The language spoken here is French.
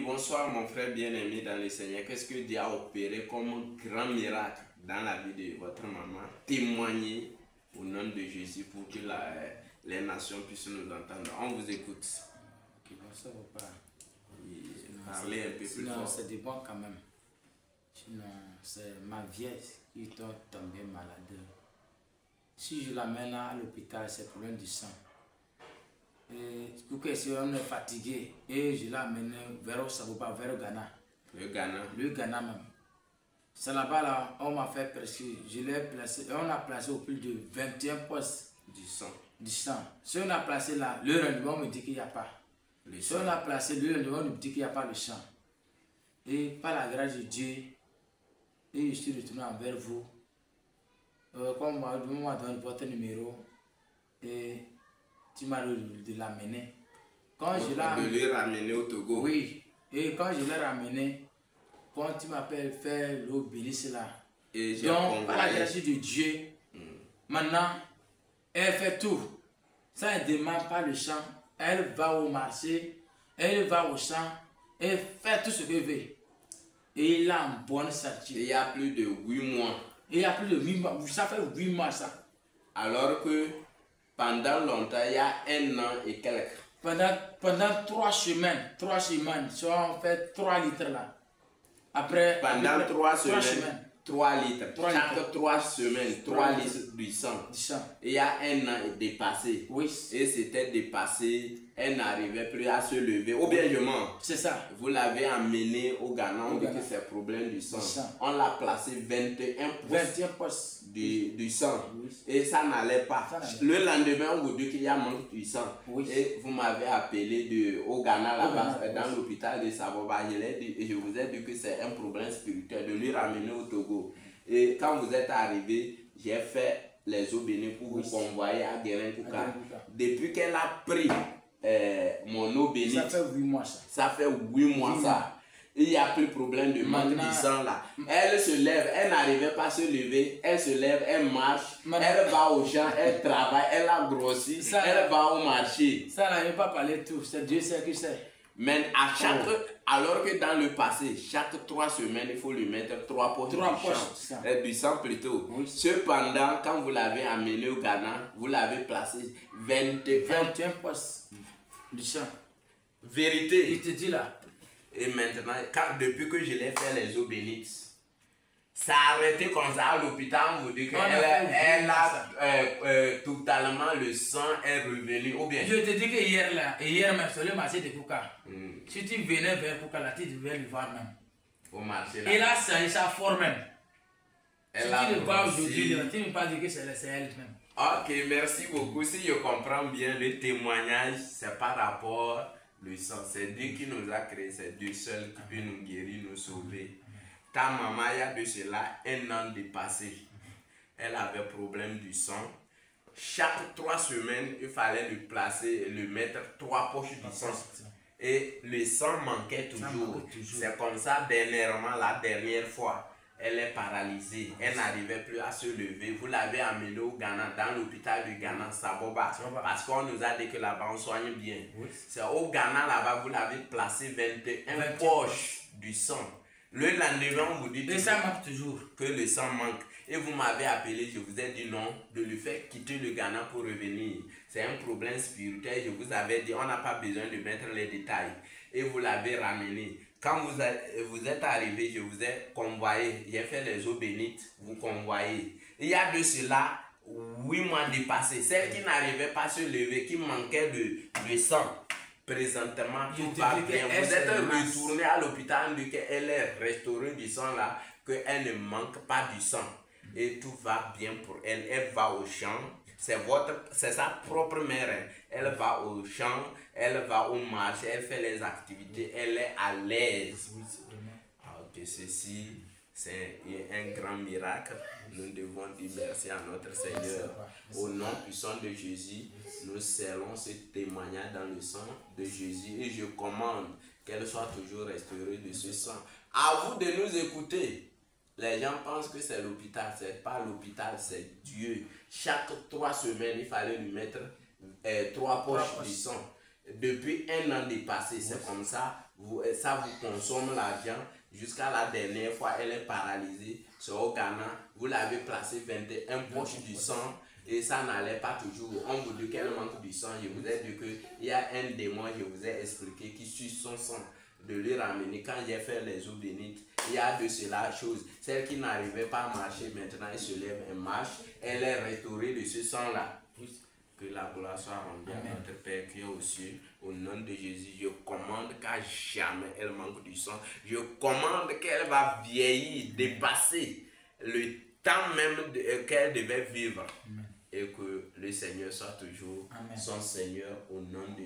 Bonsoir mon frère bien-aimé dans le Seigneur. Qu'est-ce que Dieu a opéré comme grand miracle dans la vie de votre maman? Témoignez au nom de Jésus pour que les nations puissent nous entendre. On vous écoute. Ok, bon, ça va pas. Parlez un peu plus fort. C'est des bons quand même. Sinon, c'est ma vieille qui est tombée malade. Si je l'amène à l'hôpital, c'est problème du sang. Pour que si on est fatigué, et je l'amène vers Saboba, vers Ghana. Le Ghana. Le Ghana même. C'est là-bas, là, on m'a fait presque, je l'ai placé, on a placé au plus de 21 postes Du sang. du sang. Si on a placé là, le rendement me dit qu'il n'y a pas. Si on a placé le rendement, on me dit qu'il n'y a pas le sang. Et par la grâce de Dieu, et je suis retourné envers vous. Comme moi, on m'a donné votre numéro, et tu m'as de l'amener. Quand je l'ai de le ramener au Togo. Oui, et quand je l'ai ramené, quand tu m'appelles faire l'eau bénisse là. Et donc, par la grâce de Dieu, maintenant, elle fait tout. Ça, elle ne demande pas le champ. Elle va au marché, elle va au champ, elle fait tout ce qu'elle veut. Et il a une bonne santé. Il y a plus de 8 mois. Il y a plus de 8 mois. Ça fait 8 mois ça. Alors que pendant longtemps, il y a 1 an et quelques. Pendant 3 semaines, si on fait 3 litres là. Après, pendant 3 semaines, 3 litres. Chaque 3 semaines, 3 litres du sang. Et il y a 1 an dépassé. Oui. Et c'était dépassé, elle n'arrivait plus à se lever. Ou bien je mens. C'est ça. Vous l'avez amené au Ghana, on dit que c'est problème du sang. On l'a placé 21 postes du sang. Oui. Et ça n'allait pas. Le lendemain, on vous dit qu'il y a manque du sang. Oui. Et vous m'avez appelé au Ghana, là-bas, dans l'hôpital de Saboba. Je vous ai dit que c'est un problème spirituel de lui ramener au Togo. Et quand vous êtes arrivé, j'ai fait les eaux bénies pour vous convoyer à Guérin-Kouka. Depuis qu'elle a pris mon eau bénite, ça fait 8 mois ça. Ça fait 8 mois ça. Il n'y a plus de problème de manque de sang là. Elle se lève, elle n'arrivait pas à se lever, elle se lève, elle marche, elle va au champ, elle travaille, elle a grossi, elle va au marché. Ça n'arrive pas à parler de tout, c'est Dieu sait que c'est. Mais à chaque, alors que dans le passé, chaque 3 semaines, il faut lui mettre 3 poches du sang plutôt. Oui. Cependant, quand vous l'avez amené au Ghana, vous l'avez placé 21 poches du sang. Vérité. Il te dit là. Et maintenant, depuis que je l'ai fait les eaux bénites, ça a arrêté comme ça à l'hôpital, on vous dit qu'elle a totalement le sang est revenu. Ou bien. Je te dis que hier là, même sur le marché de Kouka, si tu venais vers Kouka là, tu devais le voir même. Au marché là. Et là, ça sa forme même. Si tu le vois aujourd'hui, tu ne peux pas dire que c'est elle même. Ok, merci beaucoup. Si je comprends bien le témoignage, c'est par rapport au sang. C'est Dieu qui nous a créés, c'est Dieu seul qui peut nous guérir, nous sauver. Ta maman, il y a de cela 1 an dépassé. Elle avait problème du sang. Chaque 3 semaines, il fallait le placer et le mettre 3 poches du sang. Et le sang manquait toujours. C'est comme ça, dernièrement, la dernière fois, elle est paralysée. Elle n'arrivait plus à se lever. Vous l'avez amenée au Ghana, dans l'hôpital du Ghana, Saboba. Parce qu'on nous a dit que là-bas, on soigne bien. Oui. C'est au Ghana, là-bas, vous l'avez placé 21 poches du sang. Le lendemain, on vous dit et ça manque toujours. Que le sang manque. Et vous m'avez appelé, je vous ai dit non, de le faire quitter le Ghana pour revenir. C'est un problème spirituel. Je vous avais dit, on n'a pas besoin de mettre les détails. Et vous l'avez ramené. Quand vous êtes arrivé, je vous ai convoyé. J'ai fait les eaux bénites, vous convoyez. Il y a de cela 8 mois dépassés. Celle qui n'arrivait pas à se lever, qui manquait de sang. Présentement, tout va bien. Vous êtes retourné à l'hôpital, dit qu'elle est restaurée du sang là, qu'elle ne manque pas du sang. Et tout va bien pour elle. Elle va au champ. C'est sa propre mère. Hein. Elle va au champ, elle va au marché, elle fait les activités, elle est à l'aise. Alors que ceci, c'est un grand miracle. Nous devons dire merci à notre Seigneur. Au nom puissant de Jésus, nous scellons ce témoignage dans le sang de Jésus. Et je commande qu'elle soit toujours restaurée de ce sang. À vous de nous écouter. Les gens pensent que c'est l'hôpital. Ce n'est pas l'hôpital, c'est Dieu. Chaque 3 semaines, il fallait lui mettre 3 poches du sang. Depuis 1 an dépassé, c'est comme ça. ça vous consomme l'argent. Jusqu'à la dernière fois, elle est paralysée. C'est au Ghana. Vous l'avez placé 21 poches du sang et ça n'allait pas toujours. On vous dit qu'elle manque du sang. Je vous ai dit qu'il y a un démon, je vous ai expliqué, qui suce son sang. De lui ramener. Quand j'ai fait les eaux bénites, il y a de cela chose. Celle qui n'arrivait pas à marcher, maintenant elle se lève, elle marche. Elle est restaurée de ce sang-là. Que la gloire soit rendue à notre Père qui est aux cieux. Au nom de Jésus, je commande qu'à jamais elle manque du sang. Je commande qu'elle va vieillir, dépasser le temps même qu'elle devait vivre. Amen. Et que le Seigneur soit toujours son Seigneur au nom de Jésus.